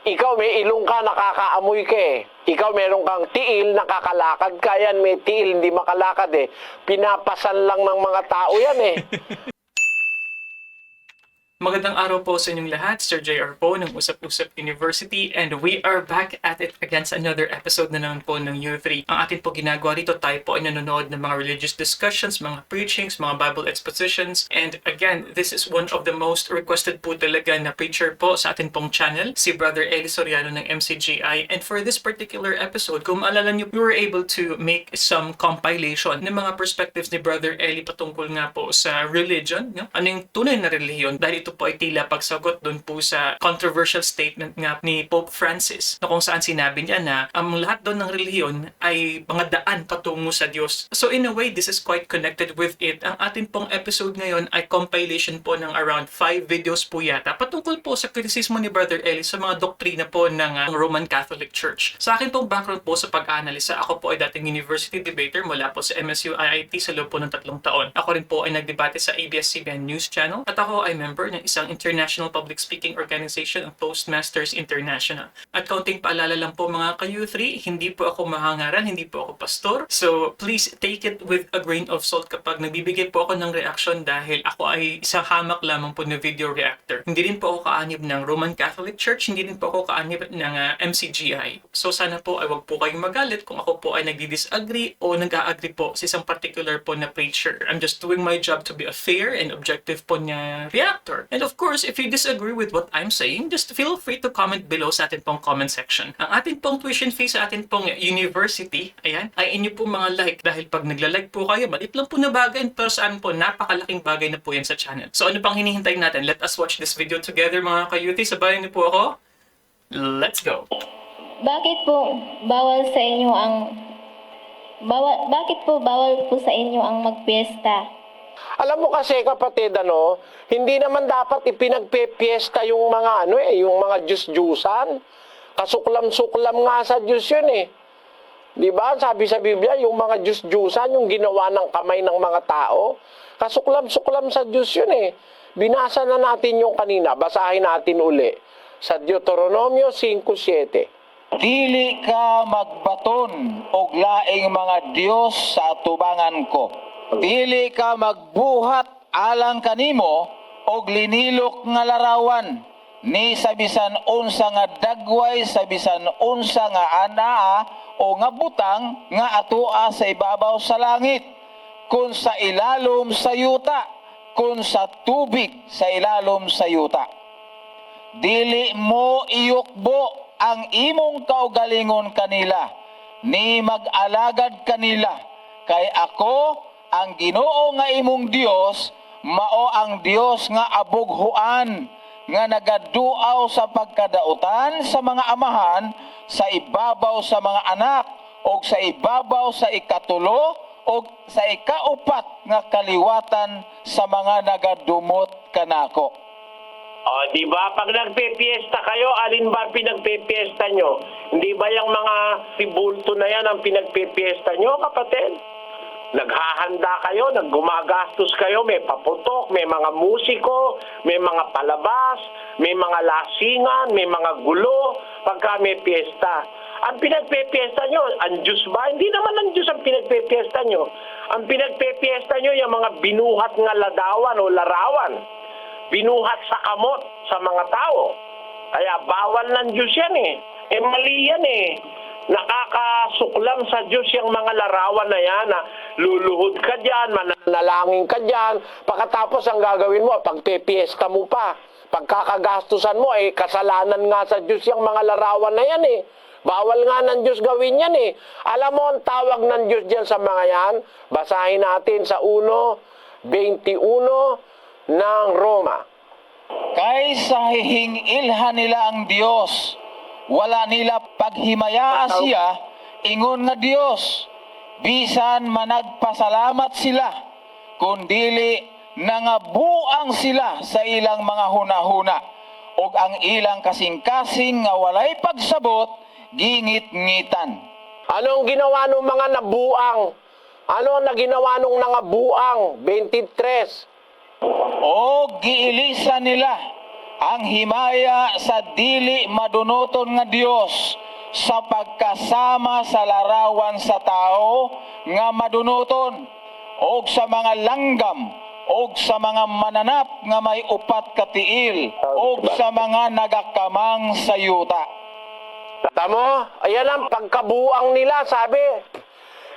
Ikaw may ilong ka, nakakaamoy ka eh. Ikaw meron kang tiil, nakakalakad ka yan. May tiil, hindi makalakad eh. Pinapasan lang ng mga tao yan eh. Magandang araw po sa inyong lahat. Sir JR po ng Usap-Usap University, and we are back at it again sa another episode na naman po ng U3. Ang atin po ginagawa rito, tayo po ay nanonood ng mga religious discussions, mga preachings, mga Bible expositions, and again, this is one of the most requested po talaga na preacher po sa atin pong channel, si Brother Eli Soriano ng MCGI. And for this particular episode, kung maalala nyo, we were able to make some compilation ng mga perspectives ni Brother Eli patungkol nga po sa religion, no? Ano yung tunay na relihiyon, dahil ito po ay tila pagsagot doon po sa controversial statement nga ni Pope Francis na kung saan sinabi niya na ang lahat doon ng relihiyon ay mga daan patungo sa Diyos. So in a way, this is quite connected with it. Ang atin pong episode ngayon ay compilation po ng around 5 videos po yata patungkol po sa kritisismo ni Brother Eli sa mga doktrina po ng Roman Catholic Church. Sa akin pong background po sa pag-analisa, ako po ay dating university debater mula po sa MSU IIT sa loob po ng 3 taon. Ako rin po ay nagdebate sa ABS-CBN News Channel at ako ay member ng isang international public speaking organization, ang Toastmasters International. At kaunting paalala lang po mga ka-U3, hindi po ako mahangaran, hindi po ako pastor. So please take it with a grain of salt kapag nagbibigay po ako ng reaction dahil ako ay isang hamak lamang po na video reactor. Hindi rin po ako kaanib ng Roman Catholic Church, hindi rin po ako kaanib ng MCGI. So sana po ay wag po kayong magalit kung ako po ay nagdi-disagree o nag-a-agree po sa isang particular po na preacher. I'm just doing my job to be a fair and objective po na reactor. And of course, if you disagree with what I'm saying, just feel free to comment below sa atin pong comment section. Ang atin pong tuition fee sa atin pong university, ayan, ay inyo po mga like. Dahil pag nagla-like po kayo, maliit lang po na bagay, pero sa amin po, napakalaking bagay na po yan sa channel. So ano pang hinihintay natin? Let us watch this video together mga ka-UT. Sabayan niyo po ako. Let's go! Bakit po bawal sa inyo ang bawal po sa inyo ang magpiesta? Alam mo kasi kapatid, hindi naman dapat ipinagpepiesta yung mga yung mga Diyos-Diyusan. Kasuklam-suklam nga sa Diyos yun eh. Di ba? Sabi sa Biblia, yung mga Diyos-Diyusan, yung ginawa ng kamay ng mga tao, kasuklam-suklam sa Diyos yun eh. Binasa na natin yung kanina, basahin natin uli. Sa Deuteronomio 5:7. Dili ka magbaton og laing mga Dios sa atubangan ko. Dili ka magbuhat alang kanimo og linilok nga larawan ni sa bisan unsa nga dagway, sa bisan unsa nga anaa o nga butang nga atoa sa ibabaw sa langit, kun sa ilalom sa yuta, kun sa tubig sa ilalom sa yuta. Dili mo iyukbo ang imong kaugalingon kanila, ni mag-alagad kanila, kay ako ang Ginoo nga imong Dios, mao ang Dios nga abughuan, nga nagaduaw sa pagkadautan sa mga amahan, sa ibabaw sa mga anak, o sa ibabaw sa ikatulo, o sa ikaupat nga kaliwatan sa mga nagadumot kanako. O, di ba? Pag nagpe-fiesta kayo, alin ba pinagpe-fiesta nyo? Hindi ba yung mga sibulto na yan ang pinagpe-fiesta nyo, kapatid? Naghahanda kayo, naggumagastos kayo, may paputok, may mga musiko, may mga palabas, may mga lasingan, may mga gulo, pagka may piyesta. Ang pinagpe-piyesta nyo, ang Diyos ba? Hindi naman ang Diyos ang pinagpe-piyesta nyo. Ang pinagpe-piyesta nyo, yung mga binuhat nga ladawan o larawan. Binuhat sa kamot sa mga tao. Kaya bawal ng Diyos yan eh. Mali yan eh. Nakakasuklam sa Diyos yung mga larawan na yan na luluhod ka dyan, mananalangin ka dyan. Pagkatapos ang gagawin mo, pagpepiesta mo pa. Pagkakagastusan mo, kasalanan nga sa Diyos yung mga larawan na yan eh. Bawal nga ng Diyos gawin yan eh. Alam mo ang tawag ng Diyos dyan sa mga yan? Basahin natin sa 1:21 ng Roma. Kay sa hihingilhan nila ang Dios, wala nila paghimayaa siya, ingon nga Dios, bisan managpasalamat sila, kundili nangabuang sila sa ilang mga hunahuna, ug ang ilang kasing-kasing nga walay pagsabot, gingit-ngitan. Anong ginawa ng mga nabuang? Ano ang ginawa ng nangabuang? 23. O giilisa nila ang himaya sa dili madunoton nga Dios sa pagkasama sa larawan sa tao nga madunoton og sa mga langgam og sa mga mananap nga may upat ka tiil og sa mga nagakamang sa yuta. Tamo, ayan ang pagkabuang nila, sabi.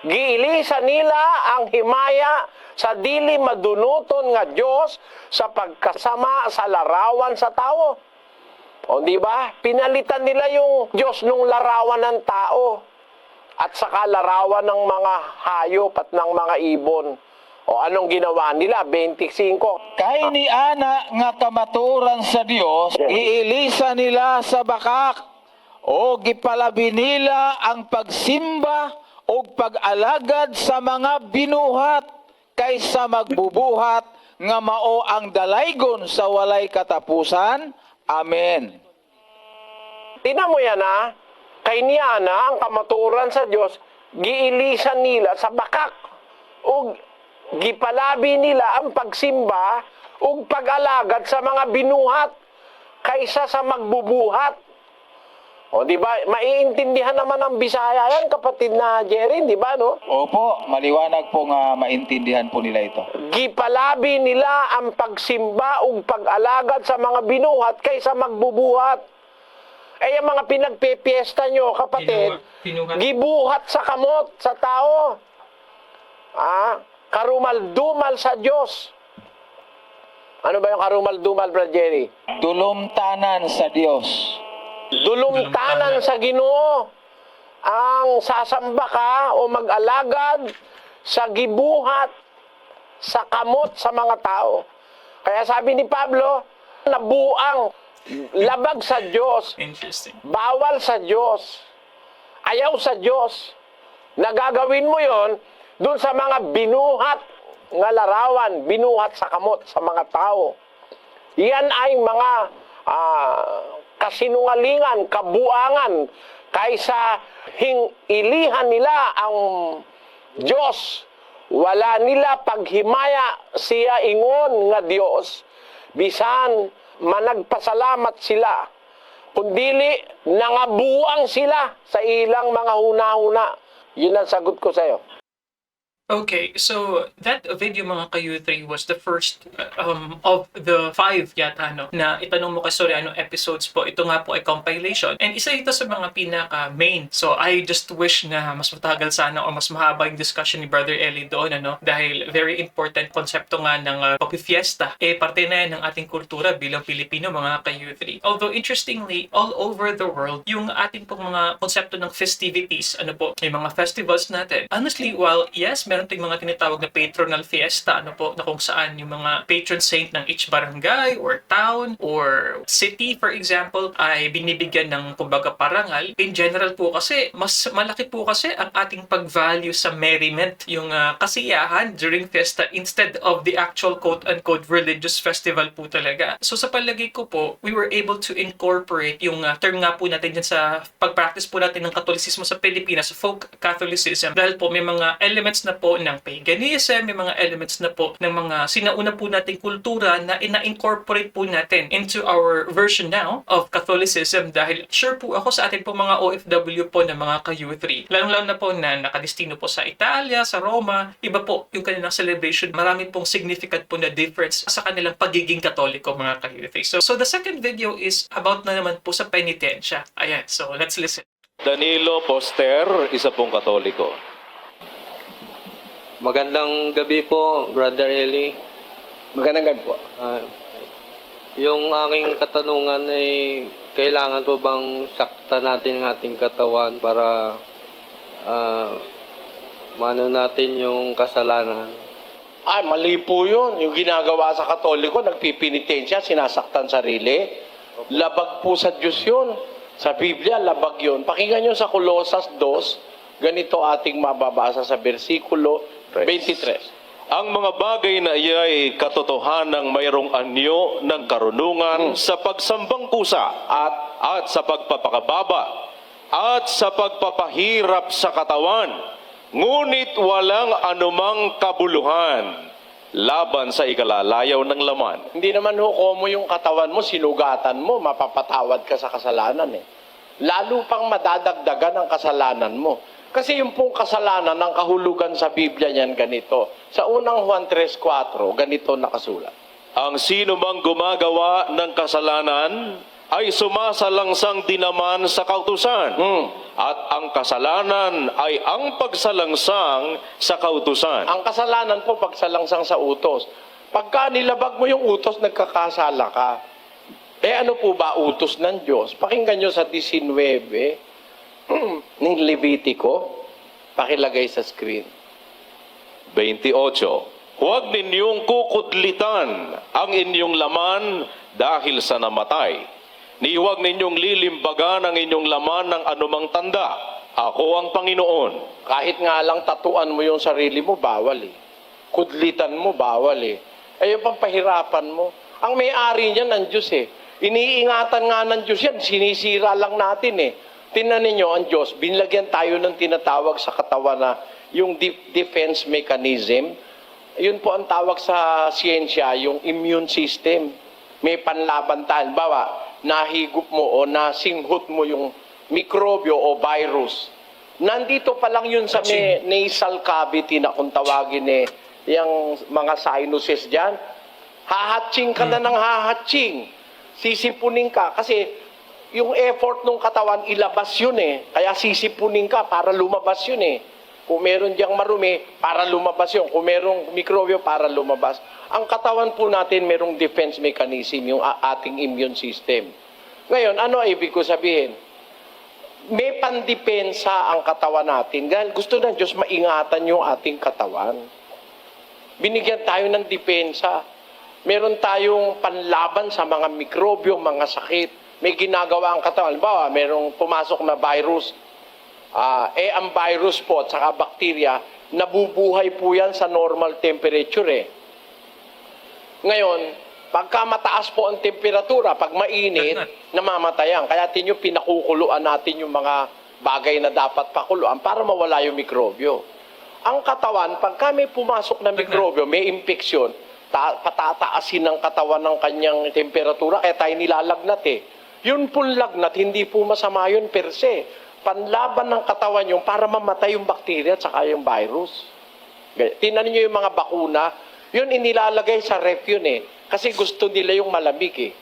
Giilisan nila ang himaya sa dili madunuton nga Dios sa pagkasama sa larawan sa tao. O di ba? Pinalitan nila yung Diyos nung larawan ng tao at saka larawan ng mga hayop at ng mga ibon. O anong ginawa nila? 25. Kay ni ana nga kamaturan sa Dios, iilisa nila sa bakak o gipalabi nila ang pagsimba o pag-alagad sa mga binuhat kaysa magbubuhat nga mao ang dalaygon sa walay katapusan. Amen. Tingnan mo yan ha. Kay ni Ana, ang kamaturan sa Diyos, giilisan nila sa bakak. O gipalabi nila ang pagsimba o pag-alagad sa mga binuhat kaysa sa magbubuhat. O di ba, maiintindihan naman ng Bisaya yan, kapatid na Jerry, di ba no? Opo, maliwanag po nga maintindihan po nila ito. Gipalabi nila ang pagsimba o pag-alagad sa mga binuhat kaysa magbubuhat. Eh, yung mga pinagpepiesta nyo, kapatid, Binuhat. gibuhat sa kamot, sa tao. Karumal-dumal sa Diyos. Ano ba yung karumal-dumal, Brad Jerry? Dulumtanan sa Dios. Dulumtanan sa Ginoo. Ang sasamba ka o mag-alagad sa gibuhat, sa kamot sa mga tao. Kaya sabi ni Pablo, nabuang, labag sa Diyos, Interesting. bawal sa Diyos, ayaw sa Diyos. Nagagawin mo yon dun sa mga binuhat nga larawan, binuhat sa kamot sa mga tao. Yan ay mga kasinungalingan, kabuangan, kaysa ilihan nila ang Diyos. Wala nila paghimaya siya ingon nga Diyos, bisan managpasalamat sila, kundili nangabuang sila sa ilang mga huna-huna. Yun ang sagot ko sa'yo. Okay, so that video mga ka-U3 was the first of the 5 yata na itanong mo kay Soriano episodes po. Ito nga po ay compilation. And isa ito sa mga pinaka-main. So I just wish na mas matagal sana o mas mahaba yung discussion ni Brother Eli doon dahil very important konsepto nga ng pagpifiesta. Parte na yan ng ating kultura bilang Pilipino mga ka-U3. Although interestingly, all over the world, yung ating pong mga konsepto ng festivities, yung mga festivals natin. Honestly, while yes, meron tayong mga tinatawag na patronal fiesta, na kung saan yung mga patron saint ng each barangay or town or city, for example, ay binibigyan ng kumbaga parangal. In general po kasi, mas malaki po kasi ang ating pag-value sa merriment, yung kasiyahan during fiesta instead of the actual quote-unquote religious festival po talaga. So sa palagay ko po, we were able to incorporate yung term nga po natin dyan sa pag-practice po natin ng Katolisismo sa Pilipinas, folk Catholicism, dahil po may mga elements na po ng paganism, may mga elements na po ng mga sinauna po nating kultura na ina-incorporate po natin into our version now of Catholicism, dahil sure po ako sa atin po mga OFW po na mga ka-U3, lalong-lalo na po na nakadestino po sa Italia, sa Roma, iba po yung kanilang celebration, marami pong significant po na difference sa kanilang pagiging Katoliko mga ka-U3. So the second video is about na naman po sa penitensya. Ayan, so let's listen. Danilo Poster, isa pong Katoliko. Magandang gabi po, Brother Eli. Magandang gabi po. Yung aking katanungan ay kailangan po bang saktan natin ang ating katawan para mano natin yung kasalanan? Ay, mali po yun. Yung ginagawa sa Katoliko, nagpipinitensya, sinasaktan sarili. Labag po sa Diyos yun. Sa Biblia, labag yun. Pakinggan nyo sa Colosas 2, ganito ating mababasa sa versikulo 23. Ang mga bagay na iyay katotohanang mayroong anyo ng karunungan sa pagsambang kusa at sa pagpapakababa at sa pagpapahirap sa katawan, ngunit walang anumang kabuluhan. laban sa ikalalayaw ng laman. Hindi naman ho mo yung katawan mo, sinugatan mo, mapapatawad ka sa kasalanan eh. Lalo pang madadagdagan ang kasalanan mo. Kasi yung pong kasalanan ng kahulugan sa Biblia niyan ganito. Sa unang Juan 3:4, ganito nakasulat. Ang sino mang gumagawa ng kasalanan ay sumasalangsang din naman sa kautusan. At ang kasalanan ay ang pagsalangsang sa kautusan. Ang kasalanan po pagsalangsang sa utos. Pagka nilabag mo yung utos, nagkakasala ka. Ano po ba utos ng Diyos? Pakinggan nyo sa 19 ng Levitico. Pakilagay sa screen. 28. Huwag ninyong kukudlitan ang inyong laman dahil sa namatay. Ni huwag ninyong lilimbagan ang inyong laman ng anumang tanda. Ako ang Panginoon. Kahit nga lang tatuan mo yung sarili mo, bawal eh. Kudlitan mo, bawal eh. Yung pampahirapan mo. Ang may-ari niyan ng Diyos eh. Iniingatan nga ng Diyos yan, sinisira lang natin eh. Tingnan ninyo ang Diyos, binlagyan tayo ng tinatawag sa katawan na yung defense mechanism. Yun po ang tawag sa siyensya, yung immune system. May panlaban tayo. Bawa, nahigup mo o nasinghot mo yung mikrobyo o virus. Nandito pa lang yun sa may nasal cavity na kung tawagin yung mga sinuses dyan. Hahatching ka na ng hahatching. Sisipunin ka. Kasi yung effort ng katawan, ilabas yun eh. Kaya sisipunin ka para lumabas yun eh. Kung meron diyang marumi, para lumabas yun. Kung merong mikrobyo, para lumabas. Ang katawan po natin, merong defense mechanism, yung ating immune system. Ngayon, ano ibig ko sabihin? May pandepensa ang katawan natin. Dahil gusto ng Diyos maingatan yung ating katawan. Binigyan tayo ng depensa. Meron tayong panlaban sa mga mikrobyo, mga sakit. May ginagawa ang katawan. Halimbawa, merong pumasok na virus. Ang virus po at saka bakterya, nabubuhay po yan sa normal temperature eh. Ngayon, pagka mataas po ang temperatura, pag mainit, namamatayan. Kaya tinyo pinakukuluan natin yung mga bagay na dapat pakuluan para mawala yung mikrobyo. Ang katawan, pagka may pumasok na mikrobyo, may infeksyon, patataasin ng katawan ng kanyang temperatura, kaya tayo nilalagnat eh. Yun pong lagnat, hindi po masama yun per se. Panlaban ng katawan yung para mamatay yung bakterya at saka yung virus. Tingnan niyo yung mga bakuna, yun inilalagay sa ref yun eh. Kasi gusto nila yung malamig eh.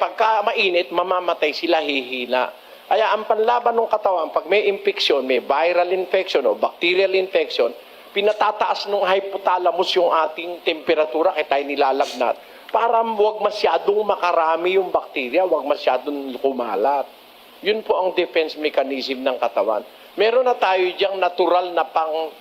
Pagka mainit, mamamatay sila, hihina. Kaya ang panlaban ng katawan, pag may infection, may viral infection o bacterial infection, pinatataas ng hypothalamus yung ating temperatura kaya tayo nilalagnat. Para wag masyadong makarami yung bakterya, wag masyadong kumalat. Yun po ang defense mechanism ng katawan. Meron na tayo diyang natural na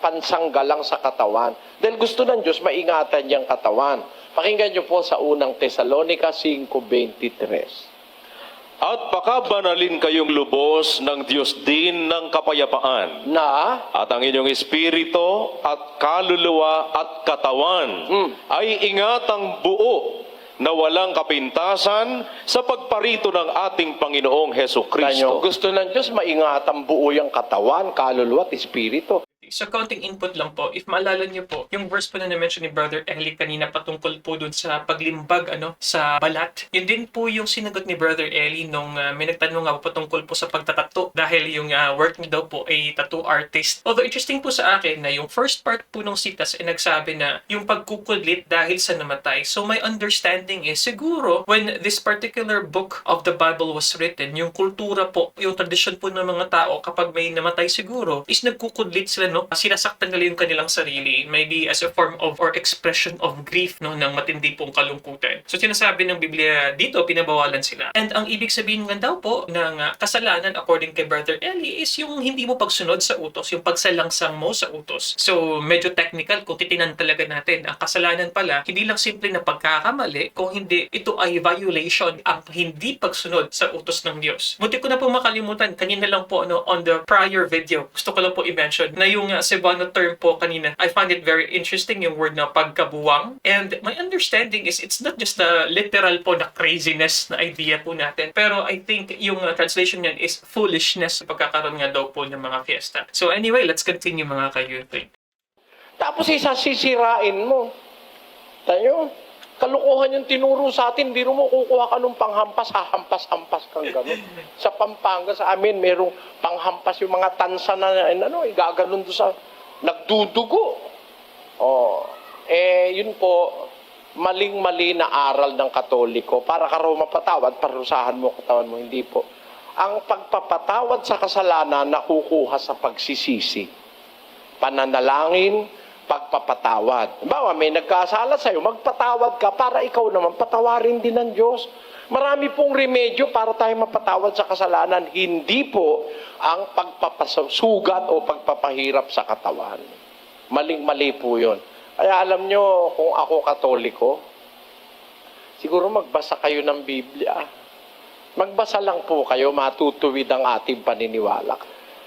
pansanggalang sa katawan. Dahil gusto ng Diyos, maingatan niyang katawan. Pakinggan niyo po sa unang Tesalonica 5:23. At pakabanalin kayong lubos ng Diyos din ng kapayapaan. At ang inyong espiritu at kaluluwa at katawan ay ingatang buo na walang kapintasan sa pagparito ng ating Panginoong Heso Kristo. Gusto ng Diyos maingatan buo yung katawan, kaluluwa at espiritu. So, counting input lang po. If maalala niyo po, yung verse po na na-mention ni Brother Eli kanina patungkol po dun sa paglimbag sa balat. Yun din po yung sinagot ni Brother Eli nung may nagtanong nga po patungkol po sa pagtatato dahil yung work niya daw po ay tattoo artist. Although interesting po sa akin na yung first part po ng sitas ay nagsabi na yung pagkukudlit dahil sa namatay. So, my understanding is siguro when this particular book of the Bible was written, yung kultura po, yung tradition po ng mga tao kapag may namatay siguro is nagkukudlit sila sinasaktan nila yung kanilang sarili, maybe as a form of or expression of grief ng matindi pong kalungkutan. So sinasabi ng Biblia dito, pinabawalan sila. And ang ibig sabihin nga daw po ng kasalanan according kay Brother Eli is yung hindi mo pagsunod sa utos, yung pagsalangsang mo sa utos. So medyo technical kung titinan talaga natin. Ang kasalanan pala, hindi lang simple na pagkakamali, kung hindi, ito ay violation, ang hindi pagsunod sa utos ng Diyos. Buti ko na po makalimutan, kanina lang po on the prior video, gusto ko lang po i-mention na yung Cebuano term po kanina, I find it very interesting yung word na pagkabuwang. And my understanding is it's not just the literal po na craziness na idea po natin. Pero I think yung translation niyan is foolishness pagkakaroon nga daw po ng mga fiesta. So anyway, let's continue mga ka-youth. Tapos sisirain mo. Tayo, kalukuhan yung tinuro sa atin, hindi mo kukuha ka ng panghampas, hahampas-hampas kang gano'n. Sa Pampanga, sa amin, merong panghampas yung mga tansa na, igaganon doon sa, nagdudugo. Yun po, maling-mali na aral ng Katoliko. Para ka raw mapatawad, parusahan mo katawan mo, hindi po. Ang pagpapatawad sa kasalanan nakukuha sa pagsisisi. Pananalangin, pagpapatawad. Bawa, may nagkasala sa'yo, magpatawad ka para ikaw naman patawarin din ng Diyos. Marami pong remedyo para tayo mapatawad sa kasalanan. Hindi po ang pagpapasugat o pagpapahirap sa katawan. Maling-mali po yun. Kaya alam nyo, kung ako Katoliko, siguro magbasa kayo ng Biblia. Magbasa lang po kayo, matutuwid ang ating paniniwala.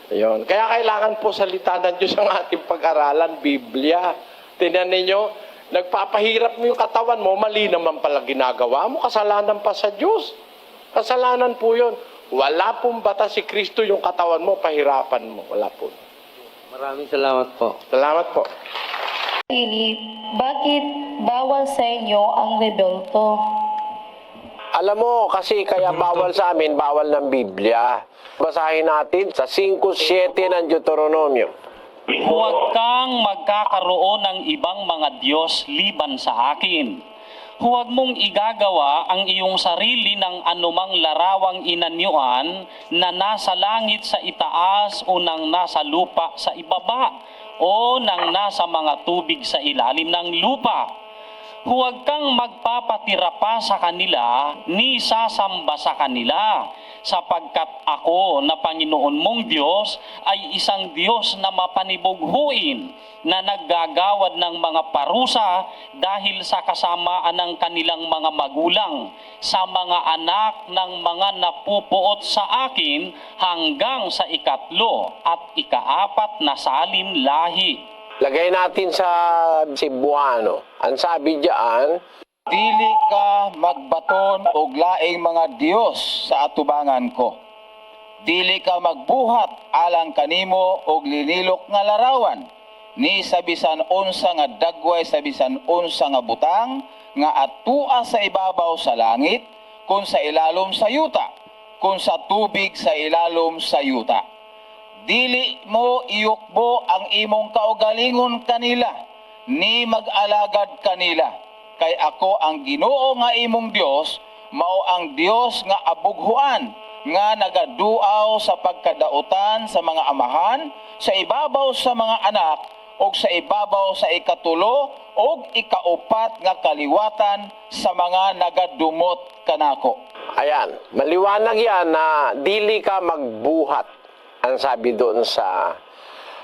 Ayun. Kaya kailangan po salita ng Diyos ang ating pag-aralan, Biblia. Tingnan ninyo, nagpapahirap mo yung katawan mo, mali naman pala ginagawa mo, kasalanan pa sa Diyos. Kasalanan po yun. Wala pong bata si Kristo yung katawan mo, pahirapan mo. Wala po. Maraming salamat po. Salamat po. Philip, bakit bawal sa inyo ang rebelto? Alam mo, kasi kaya bawal sa amin, bawal ng Biblia. Basahin natin sa 5:7 ng Deuteronomio. Huwag kang magkakaroon ng ibang mga Diyos liban sa akin. Huwag mong igagawa ang iyong sarili ng anumang larawang inanyuan na nasa langit sa itaas o nang nasa lupa sa ibaba o nang nasa mga tubig sa ilalim ng lupa. Huwag kang magpapatira pa sa kanila ni sasamba sa kanila, sapagkat ako na Panginoon mong Diyos ay isang Diyos na mapanibughuin, na naggagawad ng mga parusa dahil sa kasamaan ng kanilang mga magulang sa mga anak ng mga napupuot sa akin hanggang sa 3 at 4 na salim lahi. Lagay natin sa Cebuano. Ang sabi diyan, Dili ka magbaton og laing mga Diyos sa atubangan ko. Dili ka magbuhat alang kanimo og linilok nga larawan, ni sa bisan unsa nga dagway sa bisan unsa nga butang, nga atua sa ibabaw sa langit, kung sa ilalom sa yuta, kung sa tubig sa ilalom sa yuta. Dili mo iyukbo ang imong kaugalingon kanila, ni mag-alagad kanila. Kay ako ang Ginoo nga imong Dios, mao ang Dios nga abughuan, nga nagaduaw sa pagkadautan sa mga amahan, sa ibabaw sa mga anak, o sa ibabaw sa 3 o 4 nga kaliwatan sa mga nagadumot kanako. ayan, maliwanag yan na dili ka magbuhat. Ang sabi doon sa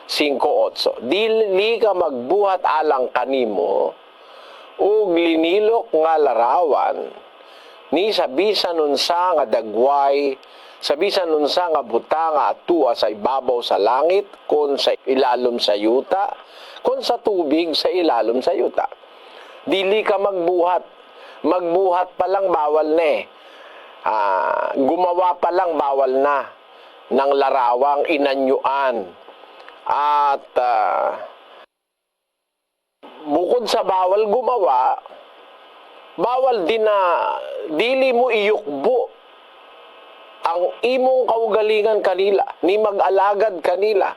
5:8. Dili ka magbuhat alang kanimo ug linilok nga larawan ni sa bisan unsa nga dagway, sa bisan unsa nga butang nga atua sa ibabaw sa langit, kun sa ilalom sa yuta, kun sa tubig sa ilalom sa yuta. Dili ka magbuhat. Magbuhat pa lang bawal na eh. Gumawa pa lang bawal na ng larawang inanyuan. At bukod sa bawal gumawa, bawal din na dili mo iyukbo ang imong kaugalingan kanila, ni mag-alagad kanila.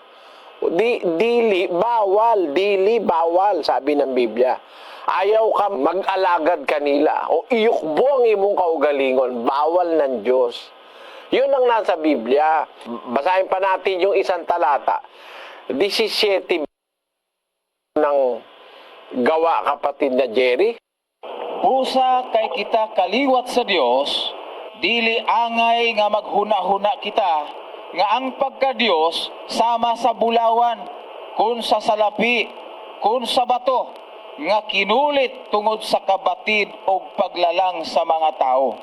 Dili bawal, sabi ng Biblia. Ayaw ka mag-alagad kanila o iyukbo ang imong kaugalingon, bawal ng Diyos. Yun ang nasa Biblia. Basahin pa natin yung isang talata. 17 ng Gawa, kapatid na Jerry. Busa kay kita kaliwat sa Dios, dili angay nga maghuna-huna kita, nga ang pagka-Dios sama sa bulawan, kun sa salapi, kun sa bato, nga kinulit tungod sa kabatid o paglalang sa mga tao.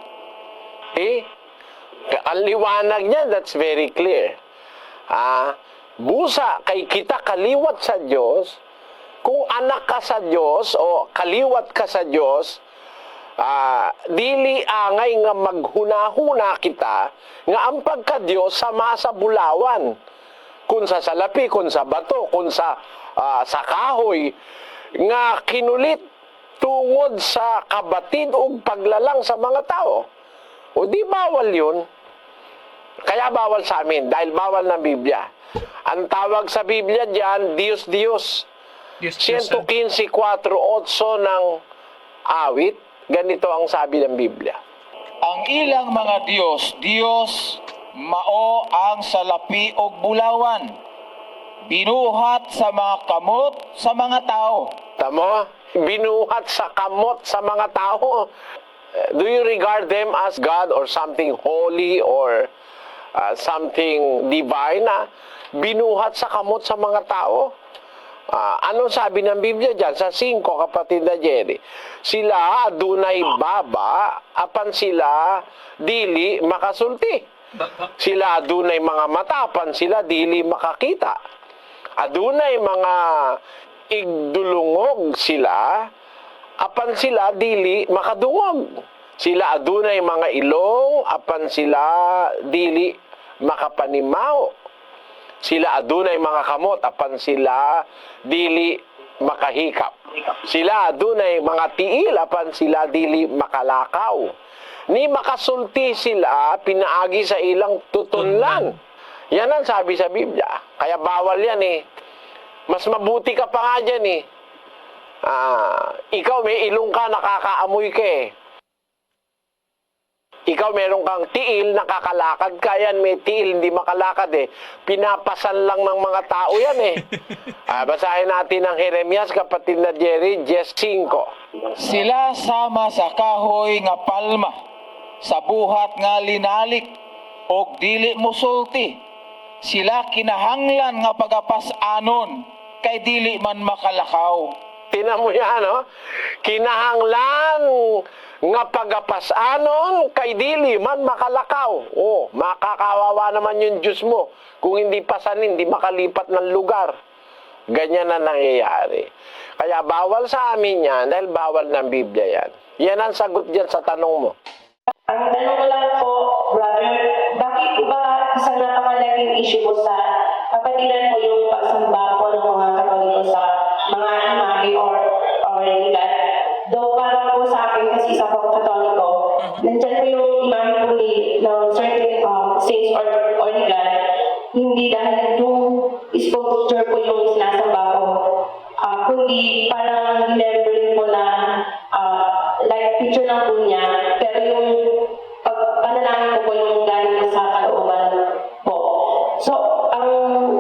Ang liwanag niya, that's very clear. Busa kay kita kaliwat sa Diyos, kung anak ka sa Diyos o kaliwat ka sa Diyos, dili angay nga maghuna-huna kita, nga ang pagka-Diyos sama sa bulawan. kung sa salapi, kung sa bato, kung sa kahoy, nga kinulit tungod sa kabatid o paglalang sa mga tao. O di bawal yun. Kaya bawal sa amin, dahil bawal ng Biblia. Ang tawag sa Biblia diyan, Dios Dios. 115:4-8 ng awit, ganito ang sabi ng Biblia. Ang ilang mga Diyos, mao ang salapi o bulawan, binuhat sa mga kamot sa mga tao. Tamo? Binuhat sa kamot sa mga tao. Do you regard them as God or something holy or something divine na binuhat sa kamot sa mga tao? Anong sabi ng Biblia dyan? Sa 5, kapatid na Jerry. Sila adunay baba, apan sila dili makasulti. Sila adunay mga mata, apan sila dili makakita. Adunay mga igdulungog sila, apan sila dili makadungog. Sila adunay mga ilong, apan sila dili makapanimaw. Sila adunay mga kamot, apan sila dili makahikap. Sila adunay mga tiil, apan sila dili makalakaw. Ni makasulti sila, pinaagi sa ilang tutunlan. Yan ang sabi sa Biblia. Kaya bawal yan eh. Mas mabuti ka pa nga dyan eh. Ikaw may ilong ka, nakakaamoy ka eh. Ikaw meron kang tiil, nakakalakad ka yan. May tiil, hindi makalakad eh. Pinapasan lang ng mga tao yan eh. Basahin natin ang Jeremias, kapatid na Jerry, 10:5. Sila sama sa kahoy nga palma, sa buhat nga linalik, og dili musulti. Sila kinahanglan nga pagapas-anon, kay dili man makalakaw. Tinan mo yan, no? Kinahanglan nga pagapasanon kay dili man makalakaw. Makakawawa naman yung Diyos mo. Kung hindi pasanin, hindi makalipat ng lugar. Ganyan na nangyayari. Kaya bawal sa amin yan dahil bawal ng Biblia yan. Yan ang sagot dyan sa tanong mo. Ang tanong ko lang po, brother, bakit po ba isang napakalaking issue po sa kapatiran po yung pagsamba po ng mga Katoliko sa mga imahe or religion? Though para po sa akin, kasi isa po Katoliko, nandyan po yung imahe po ng certain saints or religion, hindi dahil yung sculpture po yung sinasamba ko, kundi parang remembering po na like picture lang po niya, pero yung panalangin ko po yung galing ko sa kalooban po. So, ang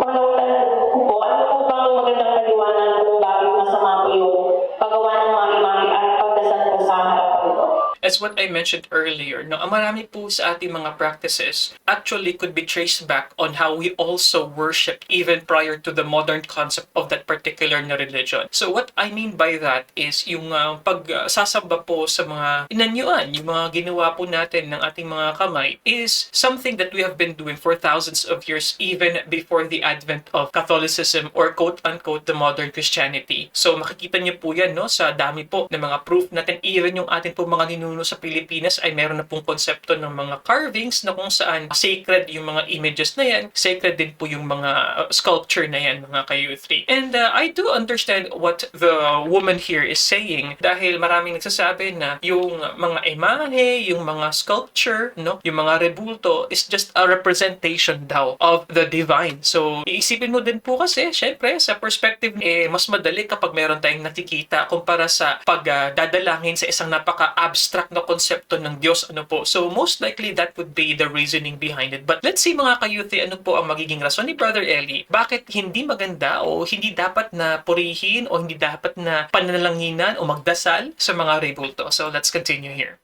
pangalawang tanong ko po, ano po bang magandang paliwanag kung bakit masama po yung paggawa ng mga imahe at pagdasal po sa harapan ko? As what I mentioned earlier, no, ang marami po sa ating mga practices actually could be traced back on how we also worship even prior to the modern concept of that particular na religion. So what I mean by that is yung pagsasamba po sa mga inanyuan, yung mga ginawa po natin ng ating mga kamay is something that we have been doing for thousands of years even before the advent of Catholicism or quote-unquote the modern Christianity. So makikita niyo po yan, no, sa dami po ng mga proof natin, even yung ating po mga ninuno sa Pilipinas ay meron na pong konsepto ng mga carvings na kung saan sacred yung mga images na yan, sacred din po yung mga sculpture na yan, mga ka-U3. And I do understand what the woman here is saying dahil maraming nagsasabi na yung mga imahe, yung mga sculpture, no, yung mga rebulto is just a representation daw of the divine. So, iisipin mo din po kasi, syempre, sa perspective, mas madali kapag meron tayong nakikita kumpara sa pagdadalangin sa isang napaka-abstract na konsepto ng Diyos, ano po. So, most likely, that would be the reasoning behind it. But let's see, mga ka-youth, ano po ang magiging rason ni Brother Eli? Bakit hindi maganda o hindi dapat na purihin o hindi dapat na panalanginan o magdasal sa mga rebulto? So, let's continue here.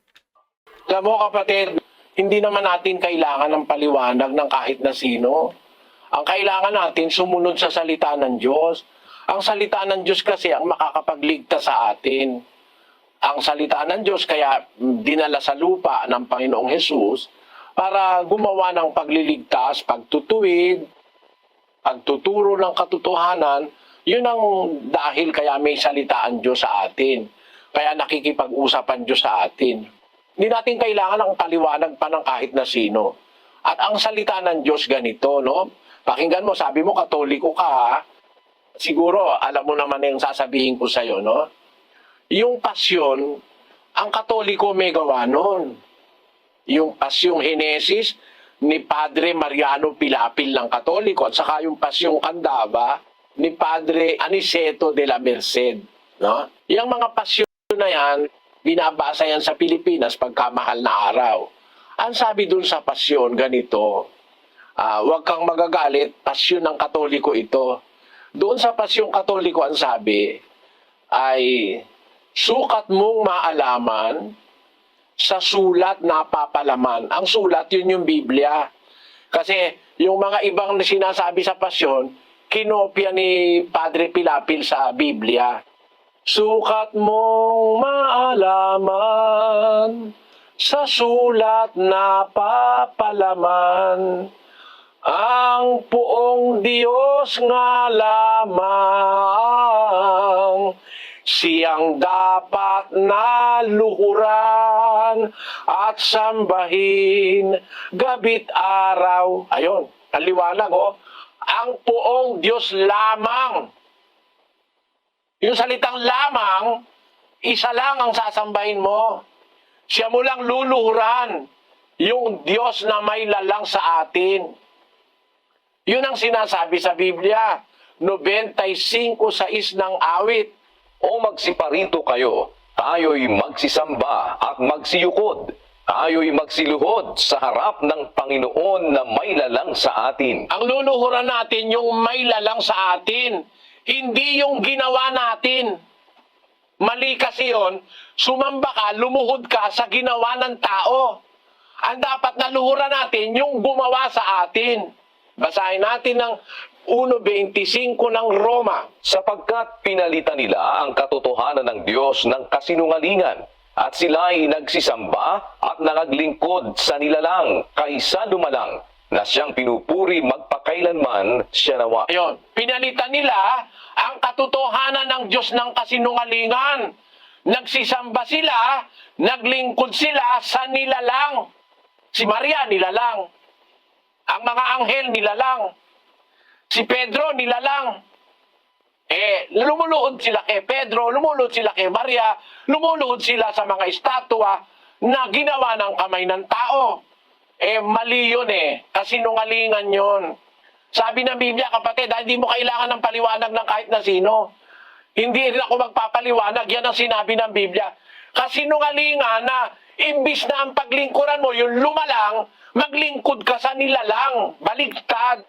Alam mo, kapatid, hindi naman natin kailangan ng paliwanag ng kahit na sino. Ang kailangan natin, sumunod sa salita ng Diyos. Ang salita ng Diyos kasi ang makakapagligtas sa atin. Ang salita ng Diyos kaya dinala sa lupa ng Panginoong Hesus para gumawa ng pagliligtas, pagtutuwid, pagtuturo ng katotohanan. Yun ang dahil kaya may salita ang Diyos sa atin. Kaya nakikipag-usap ang Diyos sa atin. Hindi natin kailangan ng paliwanag pa ng kahit na sino. At ang salita ng Diyos ganito, no? Pakinggan mo, sabi mo, Katoliko ka, ha? Siguro, alam mo naman yung sasabihin ko sa'yo, no? Yung pasyon, ang Katoliko may gawa nun. Yung pasyong Henesis ni Padre Mariano Pilapil ng Katoliko at saka yung pasyong Candaba ni Padre Aniceto de la Merced. No? Yung mga pasyon na yan, binabasa yan sa Pilipinas pagkamahal na araw. Ang sabi dun sa pasyon, ganito, huwag kang magagalit, pasyon ng Katoliko ito. Doon sa pasyong Katoliko, ang sabi ay, sukat mong maalaman sa sulat na papalaman. Ang sulat, yun yung Biblia. Kasi yung mga ibang sinasabi sa pasyon, kinopya ni Padre Pilapil sa Biblia. Sukat mong maalaman sa sulat na papalaman. Ang puong Diyos nga lamang, siyang dapat na luhuran at sambahin gabi't araw. Ayun, ang liwanag, oh. Ang puong Diyos lamang. Yung salitang lamang, isa lang ang sasambahin mo. Siya mo lang luluhuran, yung Diyos na may lalang sa atin. Yun ang sinasabi sa Biblia. 95:6 ng awit. O magsiparito kayo, tayo'y magsisamba at magsiyukod. Tayo'y magsiluhod sa harap ng Panginoon na may lalang sa atin. Ang luluhuran natin yung may lalang sa atin, hindi yung ginawa natin. Mali kasi yun, sumamba ka, lumuhod ka sa ginawa ng tao. Ang dapat na luhuran natin yung gumawa sa atin. Basahin natin ng 1:25 ng Roma. Sapagkat pinalitan nila ang katotohanan ng Diyos ng kasinungalingan, at sila ay nagsisamba at nangaglingkod sa nilalang kaysa lumalang, na siyang pinupuri magpakailanman siya nawa. Ayun, pinalitan nila ang katotohanan ng Diyos ng kasinungalingan. Nagsisamba sila, naglingkod sila sa nilalang. Si Maria, nilalang. Ang mga anghel, nilalang. Si Pedro, nilalang. Lumuluhod sila kay Pedro, lumuluhod sila kay Maria, lumuluhod sila sa mga estatwa na ginawa ng kamay ng tao. Mali yun kasinungalingan yun. Sabi ng Biblia, kapatid, hindi mo kailangan ng paliwanag ng kahit na sino. Hindi rin ako magpapaliwanag, yan ang sinabi ng Biblia. Kasinungalingan na imbis na ang paglingkuran mo, yung lumalang, maglingkod ka sa nilalang, baligtad.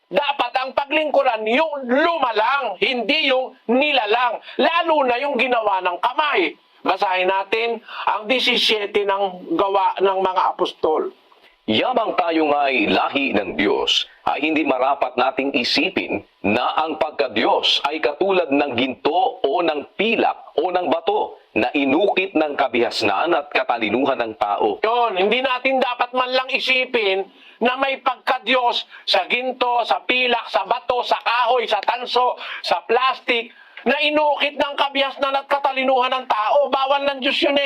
Dapat ang paglingkuran yung lumalang, hindi yung nilalang. Lalo na yung ginawa ng kamay. Basahin natin ang 17 ng gawa ng mga apostol. Yamang tayo nga'y lahi ng Diyos, ay hindi marapat nating isipin na ang pagka-Diyos ay katulad ng ginto o ng pilak o ng bato na inukit ng kabihasnan at katalinuhan ng tao. Yun, hindi natin dapat man lang isipin na may pagka-Diyos sa ginto, sa pilak, sa bato, sa kahoy, sa tanso, sa plastic, na inukit ng kabihasnan at katalinuhan ng tao. Bawal ng Diyos yun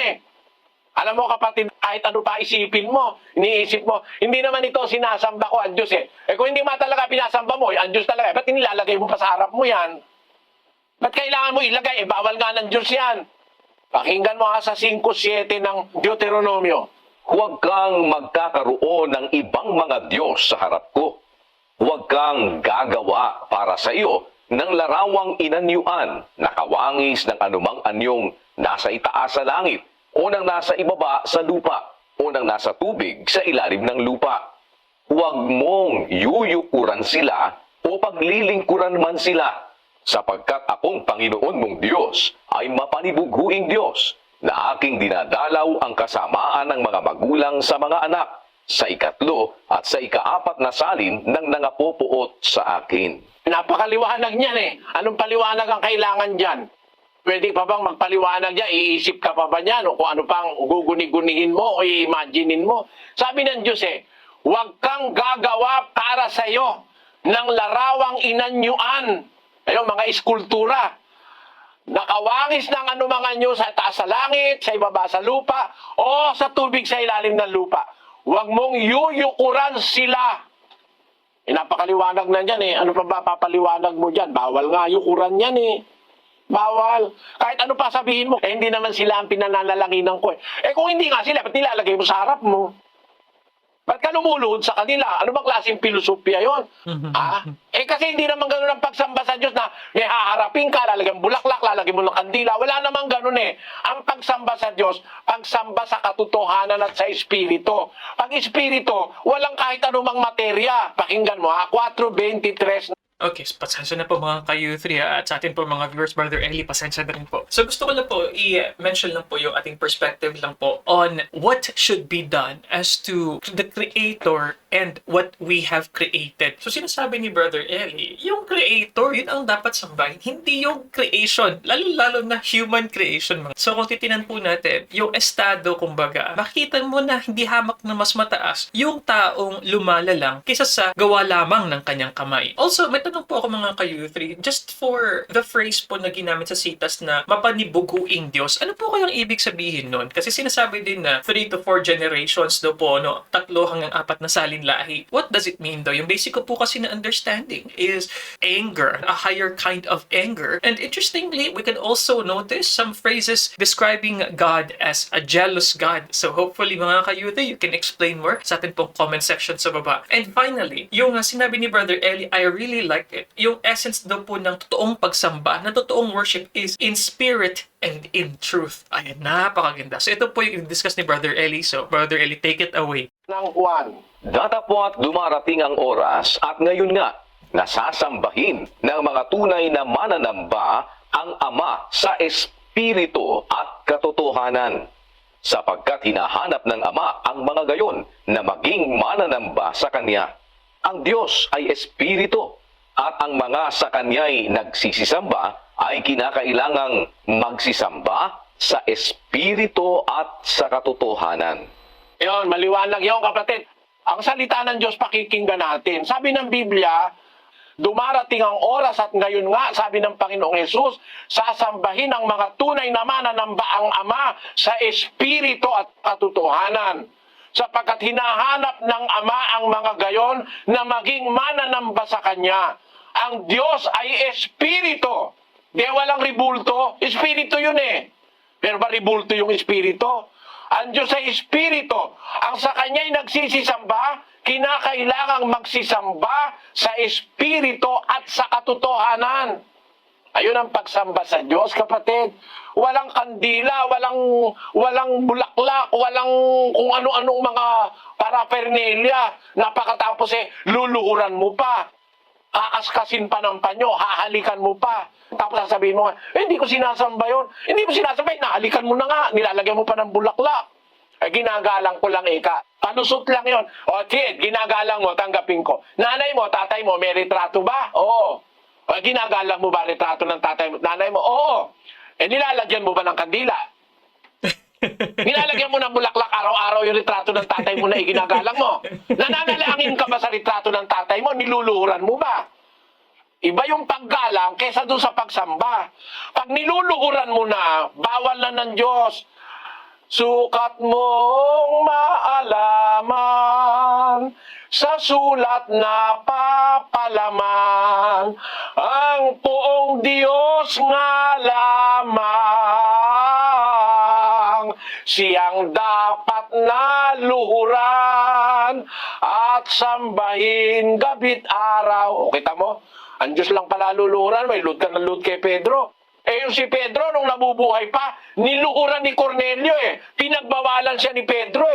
Alam mo kapatid, kahit ano pa isipin mo, iniisip mo, hindi naman ito sinasamba ko ang Diyos kung hindi man talaga pinasamba mo, ang Diyos talaga, ba't nilalagay mo pa sa harap mo yan? Ba't kailangan mo ilagay? Bawal nga ng Diyos yan. Pakinggan mo sa 5:7 ng Deuteronomio. Huwag kang magkakaroon ng ibang mga Diyos sa harap ko. Huwag kang gagawa para sa iyo ng larawang inanyuan na kawangis ng anumang anyong nasa itaas sa langit, o nang nasa ibaba sa lupa, o nang nasa tubig sa ilalim ng lupa. Huwag mong yuyukuran sila o paglilingkuran man sila, sapagkat akong Panginoon mong Diyos ay mapanibughuing Diyos, na aking dinadalaw ang kasamaan ng mga magulang sa mga anak, sa 3 at sa 4 na salin ng nangapopuot sa akin. Napakaliwanag niyan Anong paliwanag ang kailangan dyan? Pwede pa bang magpaliwanag niya? Iisip ka pa ba niyan? O kung ano pang guguni-gunihin mo o i-imaginein mo? Sabi ng Diyos huwag kang gagawa para sa iyo ng larawang inanyuan. Ayun, mga eskultura. Nakawangis ng anumang anyo sa taas sa langit, sa ibaba sa lupa, o sa tubig sa ilalim ng lupa. Huwag mong yuyukuran sila. Napakaliwanag na dyan eh. Ano pa ba papaliwanag mo dyan? Bawal nga yung Quran yan eh. Bawal. Kahit ano pa sabihin mo, hindi naman sila ang pinananalanginan ko eh. Kung hindi nga sila, ba't nilalagay mo sa harap mo? Ba't ka lumuluhod sa kanila? Ano bang klaseng filosofiya yun? Kasi hindi naman ganun ang pagsamba sa Diyos na haharapin ka, lalagyan bulaklak, lalagyan mo ng kandila. Wala naman ganun eh. Ang pagsamba sa Diyos, pagsamba sa katotohanan at sa Espiritu. Pag Espiritu, walang kahit anumang materya. Pakinggan mo 4:23. Okay, so pasensya na po mga ka-U3 at sa atin po mga viewers, Brother Eli, pasensya na rin po. So gusto ko lang po i-mention lang po yung ating perspective lang po on what should be done as to the Creator and what we have created. So sinasabi ni Brother Eli, yung Creator, yun ang dapat sambahin, hindi yung creation, lalo-lalo na human creation. So kung titinan po natin, yung estado, kumbaga, makita mo na hindi hamak na mas mataas yung taong lumalalang kaysa sa gawa lamang ng kanyang kamay. Also, may tanong po ako mga ka-U3, just for the phrase po na ginamit sa sitas na mapanibuguing Diyos, ano po kayang ibig sabihin nun? Kasi sinasabi din na 3 to 4 generations daw po, 3 hanggang 4 na salin lahi. What does it mean though? Yung basic ko po kasi na understanding is anger, a higher kind of anger. And interestingly, we can also notice some phrases describing God as a jealous God. So hopefully mga ka-U3, you can explain more sa atin pong comment section sa baba. And finally, yung sinabi ni Brother Eli, I really like it. Yung essence daw po ng totoong pagsamba, na totoong worship is in spirit and in truth. Ayan, napakaganda. So ito po yung discuss ni Brother Eli. So Brother Eli, take it away. Ng Juan. Datapwat dumarating ang oras at ngayon nga, nasasambahin ng mga tunay na mananamba ang Ama sa Espiritu at katotohanan. Sapagkat hinahanap ng Ama ang mga gayon na maging mananamba sa Kanya. Ang Diyos ay Espiritu at ang mga sa Kanya'y nagsisisamba ay kinakailangang magsisamba sa Espiritu at sa katotohanan. Yun, maliwanag yun kapatid. Ang salita ng Diyos pakikinggan natin. Sabi ng Biblia, dumarating ang oras at ngayon nga, sabi ng Panginoong Hesus, sasambahin ang mga tunay na mananamba ang Ama sa Espiritu at katotohanan. Sapagkat hinahanap ng Ama ang mga gayon na maging mananamba sa Kanya. Ang Diyos ay Espiritu. Di walang ribulto. Espiritu yun eh. Pero ba ribulto yung Espiritu? Ang Diyos ay Espiritu. Ang sa Kanya'y nagsisisamba, kinakailangang magsisamba sa Espiritu at sa katotohanan. Ayun ang pagsamba sa Diyos, kapatid. Walang kandila, walang bulaklak, walang kung ano-anong mga paraphernalia. Napakatapos luluhuran mo pa. Aaskasin pa ng panyo, hahalikan mo pa. Tapos sasabihin mo, hindi ko sinasamba yun. Hindi mo sinasamba, nahalikan mo na nga. Nilalagyan mo pa ng bulaklak. Ginagalang ko lang ika. Panusot lang yon. O, kid, ginagalang mo, tanggapin ko. Nanay mo, tatay mo, may retrato ba? Oo. O, ginagalang mo ba retrato ng tatay mo? Nanay mo? Oo. Nilalagyan mo ba ng kandila? Nilalagyan mo ng bulaklak araw-araw yung retrato ng tatay mo na iginagalang mo? Nananalangin ka ba sa retrato ng tatay mo? Niluluhuran mo ba? Iba yung paggalang kesa doon sa pagsamba. Pag niluluhuran mo na, bawal na ng Diyos. Sukat mong maalaman sa sulat na papalaman ang poong Diyos nga lamang. Siyang dapat na luhuran at sambahin gabit araw. O kita mo, ang Diyos lang pala luluhuran, may load ka ng load kay Pedro. Yung si Pedro, nung nabubuhay pa, niluhuran ni Cornelio Pinagbawalan siya ni Pedro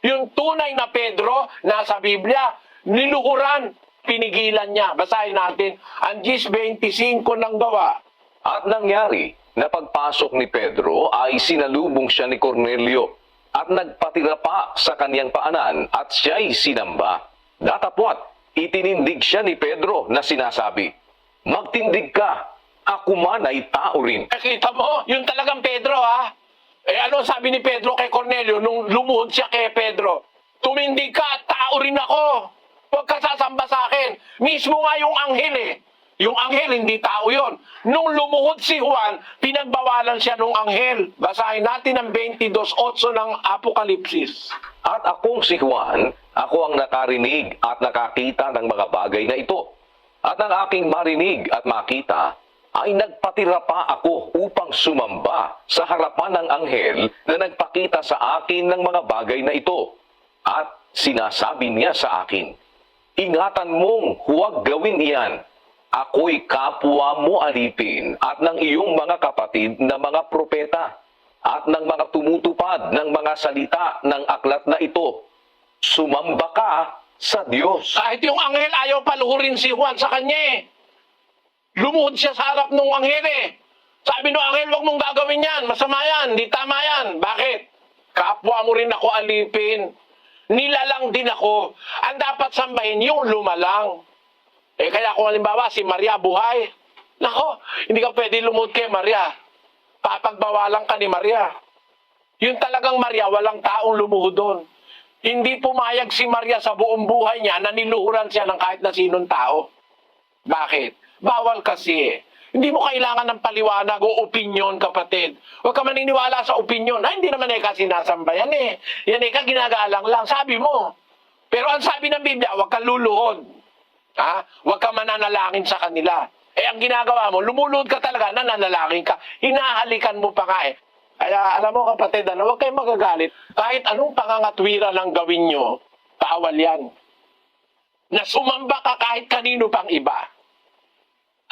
Yung tunay na Pedro, nasa Biblia, niluhuran, pinigilan niya. Basahin natin ang 10:25 ng Gawa. At nangyari na pagpasok ni Pedro ay sinalubong siya ni Cornelio at nagpatira pa sa kanyang paanan at siya'y sinamba. Datapwat, itinindig siya ni Pedro na sinasabi, magtindig ka, ako man ay tao rin. Kita mo, yun talagang Pedro ano sabi ni Pedro kay Cornelio nung lumuhod siya kay Pedro? Tumindig ka, tao rin ako. Huwag ka sasamba sa akin. Mismo nga yung anghel Yung anghel, hindi tao yon. Nung lumuhod si Juan, pinagbawalan siya nung anghel. Basahin natin ang 22:8 ng Apokalipsis. At akong si Juan, ako ang nakarinig at nakakita ng mga bagay na ito. At ang aking marinig at makita, ay nagpatira pa ako upang sumamba sa harapan ng anghel na nagpakita sa akin ng mga bagay na ito. At sinasabi niya sa akin, ingatan mong huwag gawin iyan. Ako'y kapwa mo alipin at ng iyong mga kapatid na mga propeta at ng mga tumutupad ng mga salita ng aklat na ito. Sumamba ka sa Diyos. Kahit yung anghel ayaw paluhurin si Juan sa kanya eh. Lumuhod siya sa harap ng anghel eh. Sabi ng anghel, huwag mong gagawin yan. Masama yan. Di tama yan. Bakit? Kapwa mo rin ako alipin. Nilalang din ako. Ang dapat sambahin yung lumalang. Eh kaya kung halimbawa si Maria buhay, nako, hindi ka pwede lumuhod kay Maria. Papagbawalan ka ni Maria. Yung talagang Maria, walang taong lumuhod doon. Hindi pumayag si Maria sa buong buhay niya na niluhuran siya ng kahit na sinong tao. Bakit? Bawal kasi eh. Hindi mo kailangan ng paliwanag o opinyon, kapatid. Huwag ka maniniwala sa opinyon. Ay, hindi naman eka sinasamba yan eh. Yan eka ginagalang lang. Sabi mo. Pero ang sabi ng Biblia, huwag kang luluhod. Ha? Huwag ka mananalangin sa kanila. Eh, ang ginagawa mo, lumuluhod ka talaga, nananalangin ka. Hinahalikan mo pa nga eh. Kaya, alam mo kapatid, huwag kayong magagalit. Kahit anong pangangatwira lang gawin nyo, bawal yan. Na sumamba ka kahit kanino pang iba.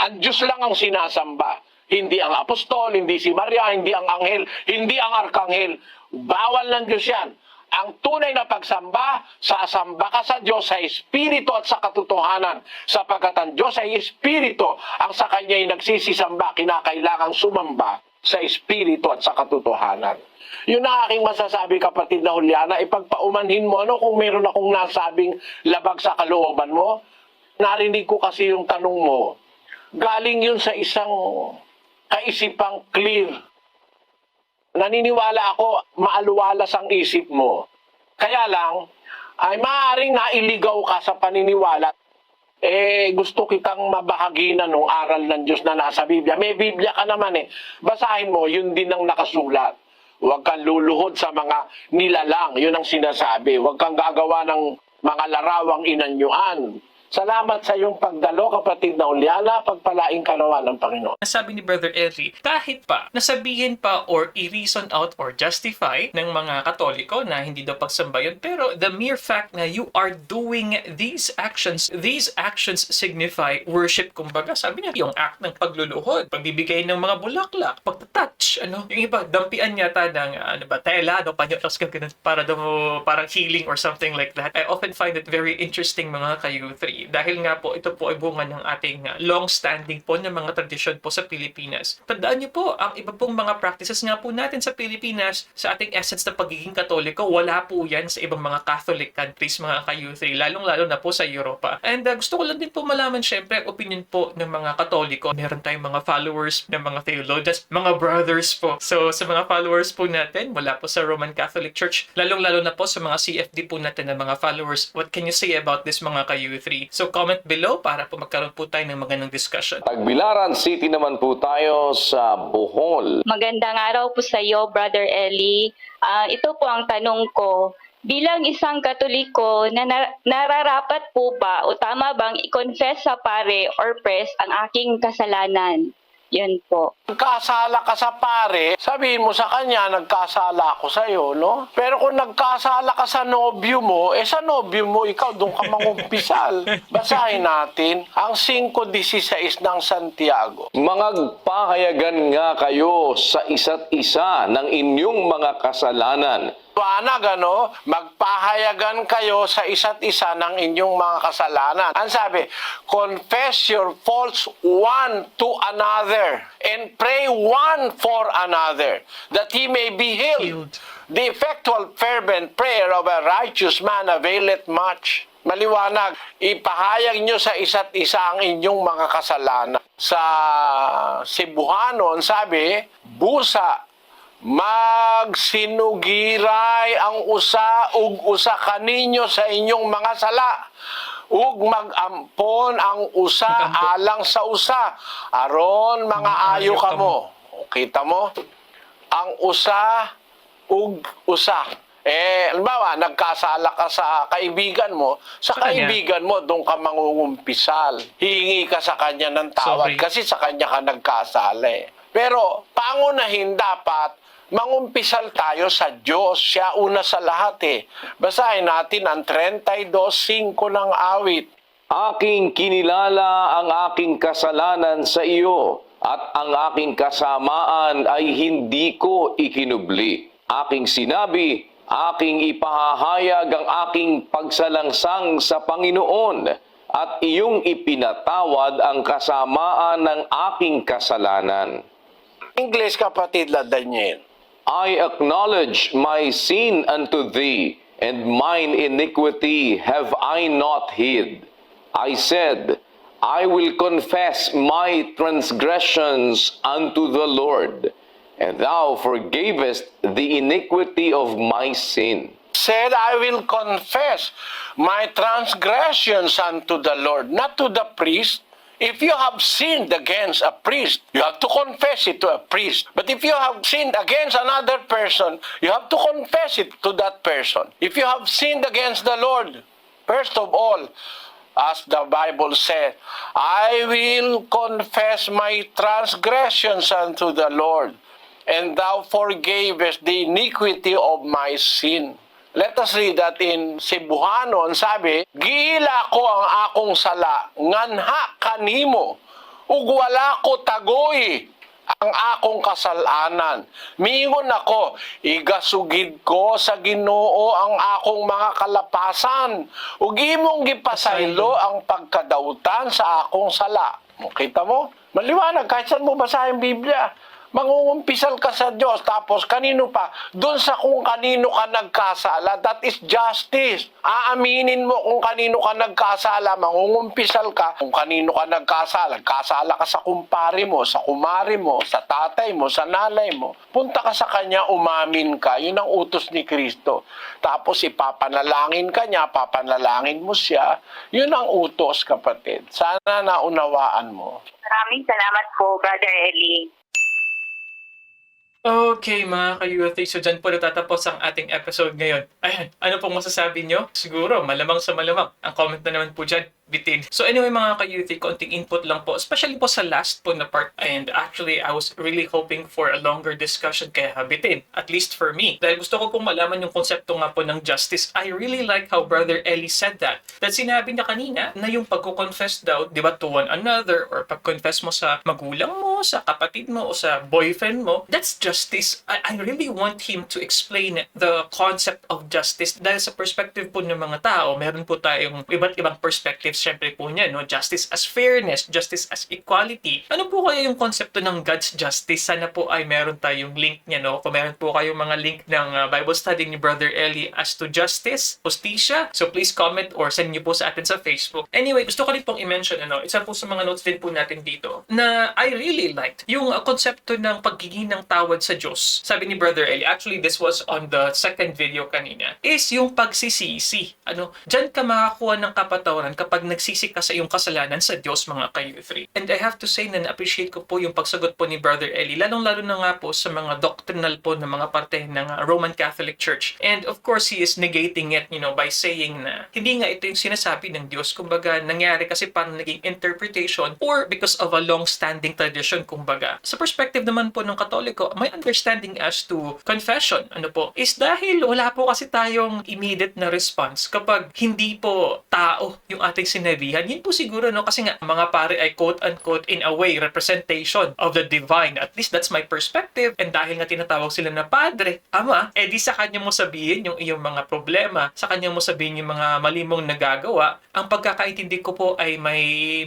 Ang Diyos lang ang sinasamba. Hindi ang apostol, hindi si Maria, hindi ang anghel, hindi ang arkanghel. Bawal ng Diyos yan. Ang tunay na pagsamba, sasamba ka sa Diyos sa Espiritu at sa katotohanan. Sapagkat ang Diyos ay Espiritu, ang sa Kanya'y nagsisisamba, kinakailangang sumamba sa Espiritu at sa katotohanan. Yun ang aking masasabi, kapatid na Juliana, ipagpaumanhin mo kung meron akong nasabing labag sa kalooban mo. Narinig ko kasi yung tanong mo. Galing yun sa isang kaisipang clear. Naniniwala ako, maaluwalas ang isip mo. Kaya lang, ay maaaring nailigaw ka sa paniniwala. Eh, gusto kitang mabahagina ng aral ng Diyos na nasa Biblia. May Biblia ka naman eh. Basahin mo, yun din ang nakasulat. Huwag kang luluhod sa mga nilalang. Yun ang sinasabi. Huwag kang gagawa ng mga larawang inanyuan. Salamat sa iyong pagdalo, kapatid na Juliana, pagpalaing ka nawa ng Panginoon. Nasabi ni Brother Ellie, kahit pa nasabihin pa or i-reason out or justify ng mga Katoliko na hindi daw pagsamba yun, pero the mere fact na you are doing these actions signify worship. Kumbaga, sabi niya, yung act ng pagluluhod, pagbibigay ng mga bulaklak, pagtatouch, yung iba, dampian yata ng tela, panyo, para daw parang healing or something like that. I often find it very interesting, mga ka-U3. Dahil nga po, ito po ay bunga ng ating long-standing po ng mga tradisyon po sa Pilipinas. Tandaan niyo po, ang iba pong mga practices nga po natin sa Pilipinas, sa ating essence na pagiging Katoliko, wala po yan sa ibang mga Catholic countries, mga ka-U3, lalong-lalo na po sa Europa. And gusto ko lang din po malaman, syempre, ang opinion po ng mga Katoliko. Meron tayong mga followers ng mga theologians, mga brothers po. So, sa mga followers po natin, mula po sa Roman Catholic Church, lalong-lalo na po sa mga CFD po natin na mga followers, what can you say about this, mga ka-U3? So comment below para po magkaroon po tayo ng magandang discussion. Tagbilaran City naman po tayo sa Bohol. Magandang araw po sa iyo, Brother Ellie. Ito po ang tanong ko. Bilang isang Katoliko, nararapat po ba o tama bang i-confess sa pare or priest ang aking kasalanan? Yan po. Nagkasala ka sa pare, sabihin mo sa kanya, nagkasala ako sa iyo, no? Pero kung nagkasala ka sa nobyo mo, sa nobyo mo, ikaw doon ka mangumpisal. Basahin natin ang 5:16 ng Santiago. Mangagpahayagan nga kayo sa isa't isa ng inyong mga kasalanan. Magpahayagan kayo sa isa't isa ng inyong mga kasalanan. Ang sabi, confess your faults one to another and pray one for another, that he may be healed. The effectual fervent prayer of a righteous man availeth much. Maliwanag, ipahayag nyo sa isa't isa ang inyong mga kasalanan. Sa Cebuanon, sabi, busa, magsinugiray ang usa ug usa kaninyo sa inyong mga sala. ug mag-ampon ang usa alang sa usa. Aron mga ayo kamo. Kita mo? Ang usa ug usa. Halimbawa, nagkasala ka sa kaibigan mo, sa kaibigan mo, doon ka mangungumpisal. Hihingi ka sa kanya ng tawad kasi sa kanya ka nagkasala eh. Pero, pangunahin dapat, mangumpisal tayo sa Diyos. Siya una sa lahat eh. Basahin natin ang 32:5 ng awit. Aking kinilala ang aking kasalanan sa iyo, at ang aking kasamaan ay hindi ko ikinubli. Aking sinabi, aking ipahahayag ang aking pagsalangsang sa Panginoon, at iyong ipinatawad ang kasamaan ng aking kasalanan. English, kapatid la Daniel. I acknowledge my sin unto thee, and mine iniquity have I not hid. I said, I will confess my transgressions unto the Lord, and thou forgavest the iniquity of my sin. Said, I will confess my transgressions unto the Lord, not to the priest. If you have sinned against a priest, you have to confess it to a priest. But if you have sinned against another person, you have to confess it to that person. If you have sinned against the Lord, first of all, as the Bible said, I will confess my transgressions unto the Lord, and thou forgavest the iniquity of my sin. Let us read that in Cebuano. Sabi, giila ko ang akong sala, nganha kanimo, ug wala ko tagoy ang akong kasalanan. Mingon ako, igasugid ko sa Ginoo ang akong mga kalapasan, ug imong gipasaylo ang pagkadautan sa akong sala. Kita mo? Maliwanag, kahit saan mo basahin Biblia. Mangungumpisal ka sa Diyos, tapos kanino pa? Doon sa kung kanino ka nagkasala, that is justice. Aaminin mo kung kanino ka nagkasala, mangungumpisal ka kung kanino ka nagkasala. Kasala ka sa kumpare mo, sa kumari mo, sa tatay mo, sa nanay mo. Punta ka sa kanya, umamin ka. Yun ang utos ni Kristo. Tapos ipapanalangin ka niya, papanalangin mo siya. Yun ang utos, kapatid. Sana naunawaan mo. Maraming salamat po, Brother Eli. Okay mga ka-UFA, so dyan po natatapos ang ating episode ngayon. Ayan, ano pong masasabi nyo? Siguro, malamang sa malamang. Ang comment na naman po dyan, bitin. So anyway mga ka-UFA, konting input lang po, especially po sa last po na part. And actually, I was really hoping for a longer discussion kaya bitin. At least for me. Dahil gusto ko pong malaman yung konsepto nga po ng justice. I really like how Brother Eli said that. That sinabi niya kanina na yung pagko-confess daw, di ba, to one another, or pag-confess mo sa magulang mo, sa kapatid mo, o sa boyfriend mo, that's justice. I really want him to explain the concept of justice dahil sa perspective po ng mga tao, meron po tayong iba't ibang perspectives syempre po niya, no? Justice as fairness, justice as equality. Ano po kaya yung konsepto ng God's justice? Sana po ay meron tayong link niya, no? Kung meron po kayong mga link ng Bible study ni Brother Eli as to justice, justicia, so please comment or send niyo po sa atin sa Facebook. Anyway, gusto ko rin pong i-mention, ano, isa po sa mga notes din po natin dito, na I really liked yung konsepto ng pagiging ng tawad sa Diyos. Sabi ni Brother Eli, actually this was on the second video kanina, is yung pagsisisi. Ano, dyan ka makakuha ng kapatawaran kapag nagsisi ka sa iyong kasalanan sa Diyos, mga ka-U3. And I have to say na na-appreciate ko po yung pagsagot po ni Brother Eli, lalong-lalo na nga po sa mga doctrinal po ng mga parte ng Roman Catholic Church. And of course, he is negating it, you know, by saying na hindi nga ito yung sinasabi ng Diyos. Kumbaga, nangyari kasi parang naging interpretation or because of a long-standing tradition, kumbaga. Sa perspective naman po ng Katoliko, my understanding as to confession, ano po, is dahil wala po kasi tayong immediate na response kapag hindi po tao yung ating sinabihan. Yun po siguro, no? Kasi nga, mga pare ay quote-unquote, in a way, representation of the divine. At least that's my perspective. And dahil nga tinatawag sila na padre, ama, edi sa kanya mo sabihin yung iyong mga problema, sa kanya mo sabihin yung mga mali mong nagagawa. Ang pagkakaintindi ko po ay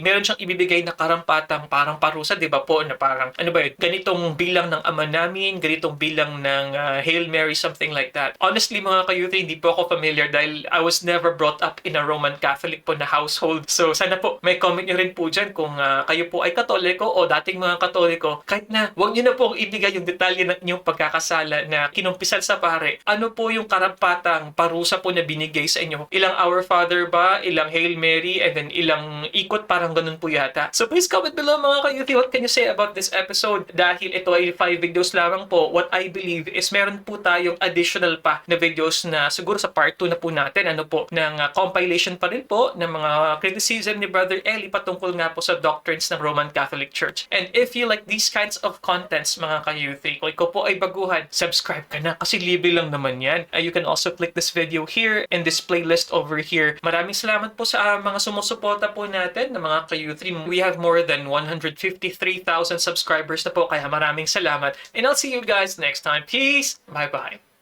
meron siyang ibibigay na karampatang parang parusa, di ba po, na parang, ano ba yun, ganitong bilang ng Ama namin, ganitong bilang ng Hail Mary, something like that. Honestly, mga ka-youth, hindi po ako familiar dahil I was never brought up in a Roman Catholic po na household. So, sana po, may comment nyo rin po dyan kung kayo po ay Katoliko o dating mga Katoliko. Kahit na, huwag nyo na po ibigay yung detalye ng inyong pagkakasala na kinumpisal sa pare. Ano po yung karampatang parusa po na binigay sa inyo? Ilang Our Father ba? Ilang Hail Mary? And then ilang ikot? Parang ganun po yata. So, please comment below mga ka-youth. What can you say about this episode? Dahil ito ay 5 videos lamang po, what I believe is meron po tayong additional pa na videos na siguro sa part 2 na po natin, ano po, ng compilation pa rin po ng mga criticism ni Brother Eli patungkol nga po sa doctrines ng Roman Catholic Church. And if you like these kinds of contents, mga ka-youth, kung ikaw po ay baguhan, subscribe ka na kasi libre lang naman yan. You can also click this video here and this playlist over here. Maraming salamat po sa mga sumusuporta po natin na mga ka-youth. We have more than 153,000 subscribers na po, kaya maraming salamat. And I'll see you guys next time. Peace! Bye-bye!